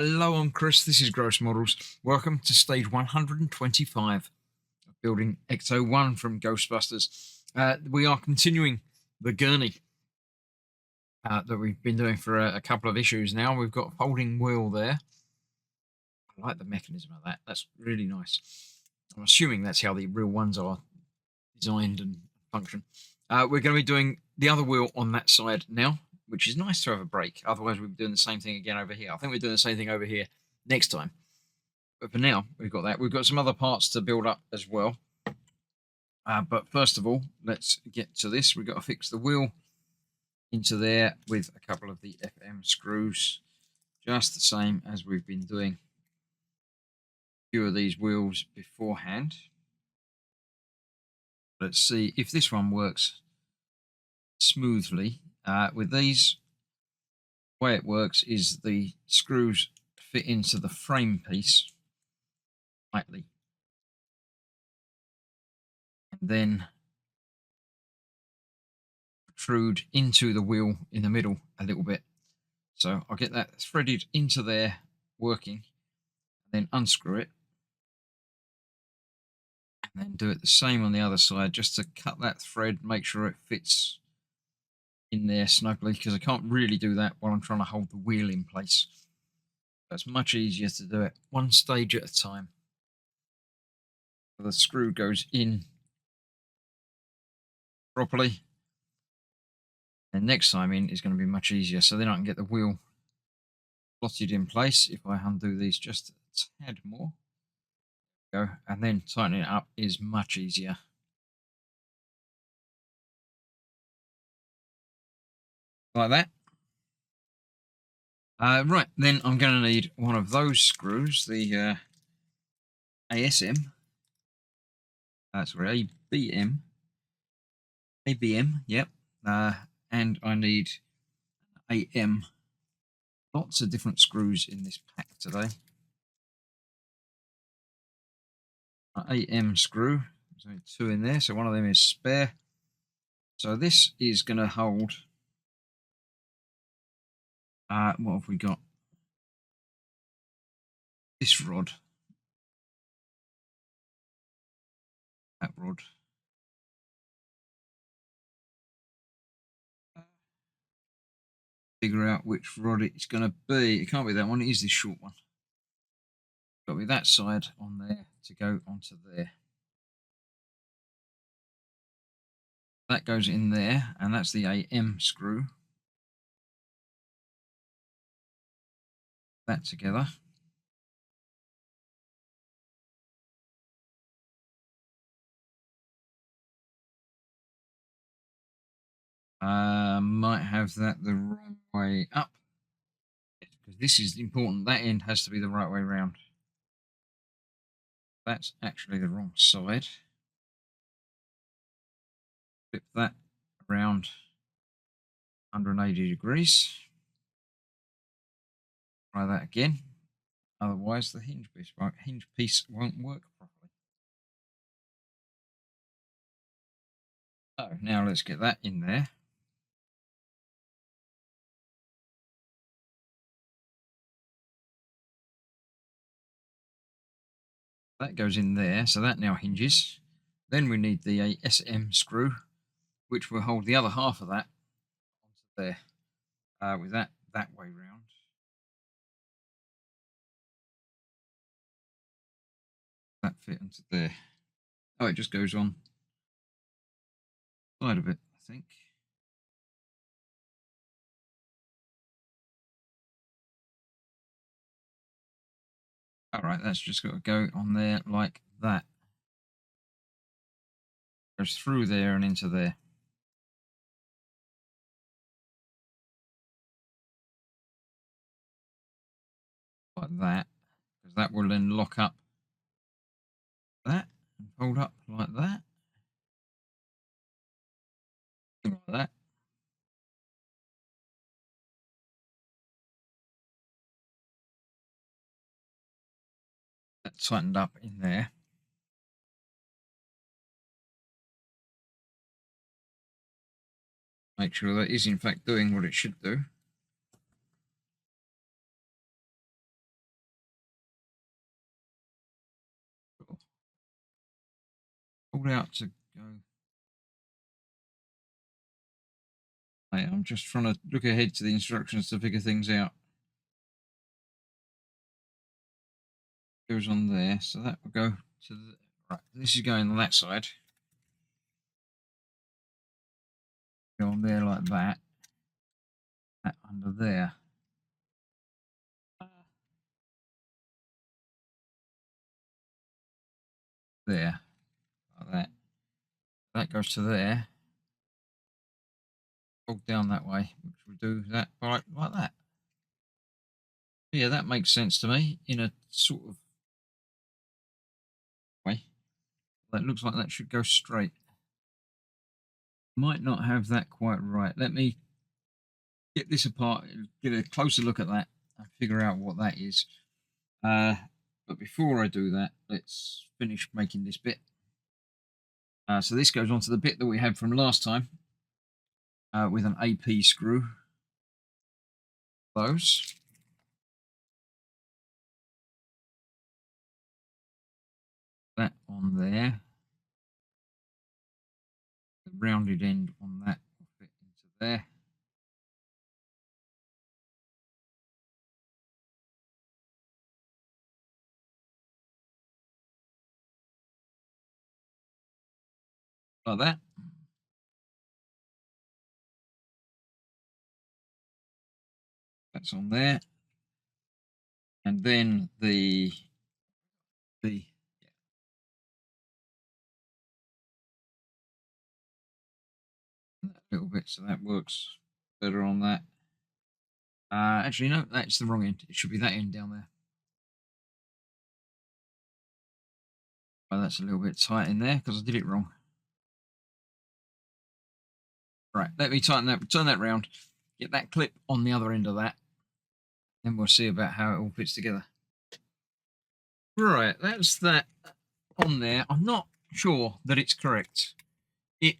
Hello, I'm Chris. This is Gross Models. Welcome to stage 125 of building Ecto-1 from Ghostbusters. We are continuing the gurney that we've been doing for a couple of issues now. We've got a folding wheel there. I like the mechanism of that. That's really nice. I'm assuming that's how the real ones are designed and function. We're going to be doing the other wheel on that side now, which is nice to have a break. Otherwise, we'll be doing the same thing again over here. I think we're doing the same thing over here next time. But for now, we've got that. We've got some other parts to build up as well. But first of all, let's get to this. We've got to fix the wheel into there with a couple of the FM screws, just the same as we've been doing a few of these wheels beforehand. Let's see if this one works smoothly. With these, the way it works is the screws fit into the frame piece tightly, and then protrude into the wheel in the middle a little bit. So I'll get that threaded into there working, then unscrew it, and then do it the same on the other side, just to cut that thread, make sure it fits in there snugly, because I can't really do that while I'm trying to hold the wheel in place. That's much easier to do it one stage at a time. So the screw goes in properly, and next time in is going to be much easier. So then I can get the wheel slotted in place. If I undo these just a tad more, go, and then tightening it up is much easier. Like that. Right, then I'm going to need one of those screws, the ASM. Sorry, ABM, yep. And I need AM. Lots of different screws in this pack today. AM screw, there's only two in there, so one of them is spare. So this is going to hold, what have we got? This rod. That rod. Figure out which rod it's going to be. It can't be that one, it is this short one. Got to be that side on there to go onto there. That goes in there, and that's the AM screw. That together. Might have that the wrong way up, because this is important. That end has to be the right way round. That's actually the wrong side. Flip that around 180 degrees. Try that again. Otherwise, the hinge piece won't work properly. So now let's get that in there. That goes in there, so that now hinges. Then we need the SM screw, which will hold the other half of that onto there, with that way round. That fit into there. Oh, it just goes on the side of it, I think. All right, that's just got to go on there like that. Goes through there and into there. Like that, because that will then lock up that and fold up like that. Like that. That tightened up in there. Make sure that is in fact doing what it should do. Hold out to go. I'm just trying to look ahead to the instructions to figure things out. Goes on there, so that will go to the right. This is going on that side. Go on there like that. That under there. There, like that. That goes to there. Hold down that way, which will do that like that. Yeah, that makes sense to me in a sort of way. That looks like that should go straight. Might not have that quite right. Let me get this apart, get a closer look at that, and figure out what that is. But before I do that, let's finish making this bit. So this goes on to the bit that we had from last time with an AP screw. Those. That on there. The rounded end on that will fit into there. Like that. That's on there. And then the little bit, so that works better on that. Actually, no, that's the wrong end. It should be that end down there. Oh, that's a little bit tight in there because I did it wrong. Right, let me tighten that, turn that round, get that clip on the other end of that, then we'll see about how it all fits together. Right, that's that on there. I'm not sure that it's correct. It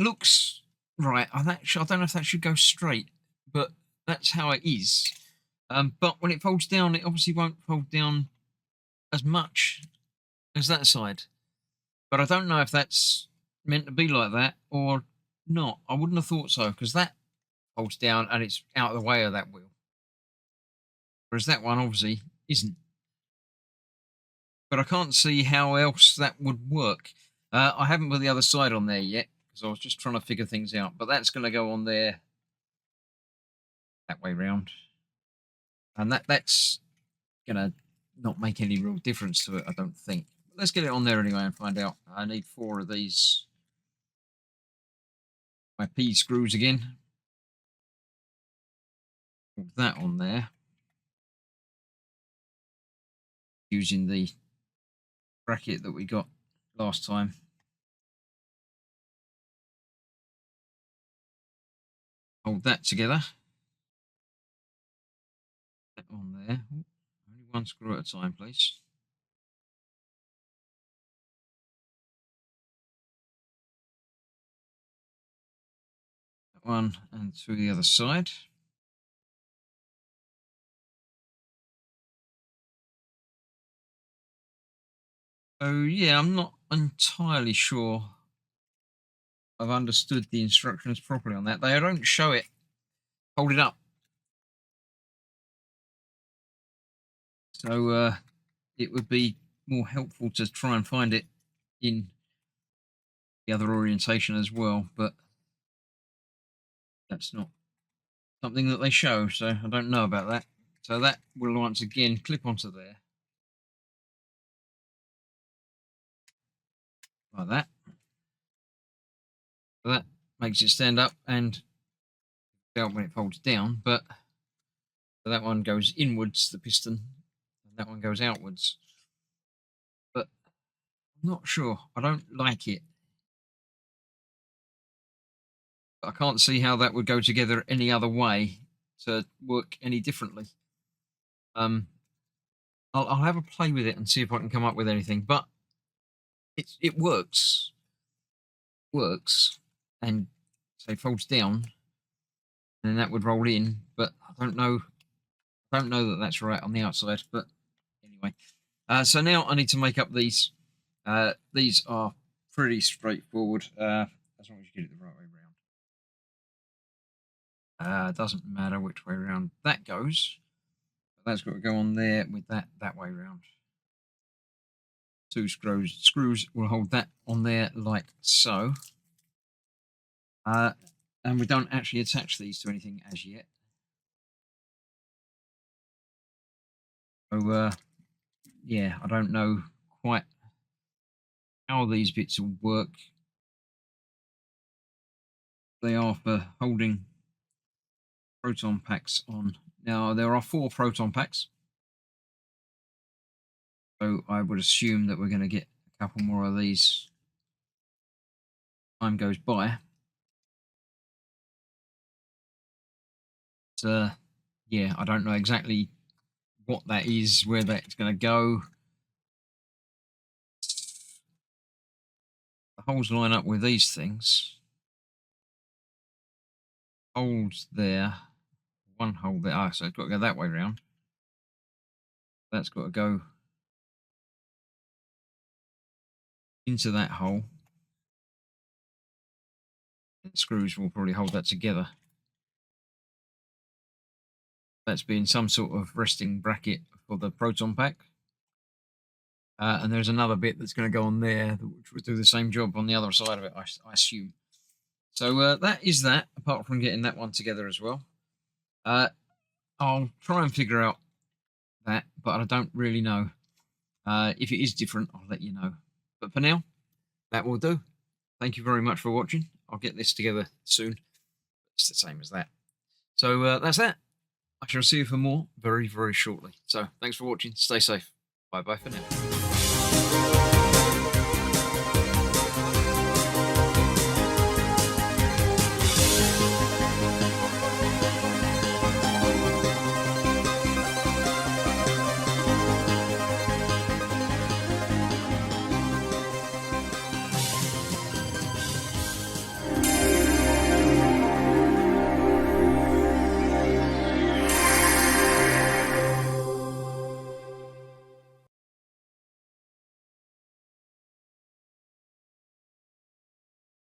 looks right. I don't know if that should go straight, but that's how it is. But when it folds down, it obviously won't fold down as much as that side. But I don't know if that's meant to be like that or not. I wouldn't have thought so, because that folds down and it's out of the way of that wheel. Whereas that one obviously isn't. But I can't see how else that would work. I haven't put the other side on there yet, because I was just trying to figure things out. But that's going to go on there that way round. And that's going to not make any real difference to it, I don't think. But let's get it on there anyway and find out. I need 4 of these. My P screws again. Put that on there. Using the bracket that we got last time. Hold that together. That on there. Only 1 screw at a time, please. That one and through the other side. So yeah, I'm not entirely sure I've understood the instructions properly on that. They don't show it. Hold it up. So it would be more helpful to try and find it in the other orientation as well, but that's not something that they show, so I don't know about that. So that will once again clip onto there. Like that. So that makes it stand up and out when it folds down, but so that one goes inwards, the piston, and that one goes outwards. But I'm not sure. I don't like it. I can't see how that would go together any other way to work any differently. I'll have a play with it and see if I can come up with anything. But it works, and say folds down, and then that would roll in. But I don't know that that's right on the outside. But anyway, so now I need to make up these These are pretty straightforward, as long as you get it the right way round. Doesn't matter which way round that goes. But that's got to go on there with that way round. 2 screws will hold that on there like so. And we don't actually attach these to anything as yet. So, yeah, I don't know quite how these bits will work. They are for holding proton packs on. Now, there are 4 proton packs. So I would assume that we're going to get a couple more of these as time goes by. But, yeah, I don't know exactly what that is, where that's going to go. The holes line up with these things. Holes there. One hole there. Ah, so it's got to go that way round. That's got to go into that hole. And the screws will probably hold that together. That's being some sort of resting bracket for the proton pack. And there's another bit that's going to go on there, which will do the same job on the other side of it, I assume. So that is that, apart from getting that one together as well. I'll try and figure out that, but I don't really know. If it is different, I'll let you know. But for now, that will do. Thank you very much for watching. I'll get this together soon. It's the same as that. So that's that. I shall see you for more very, very shortly. So thanks for watching. Stay safe. Bye-bye for now.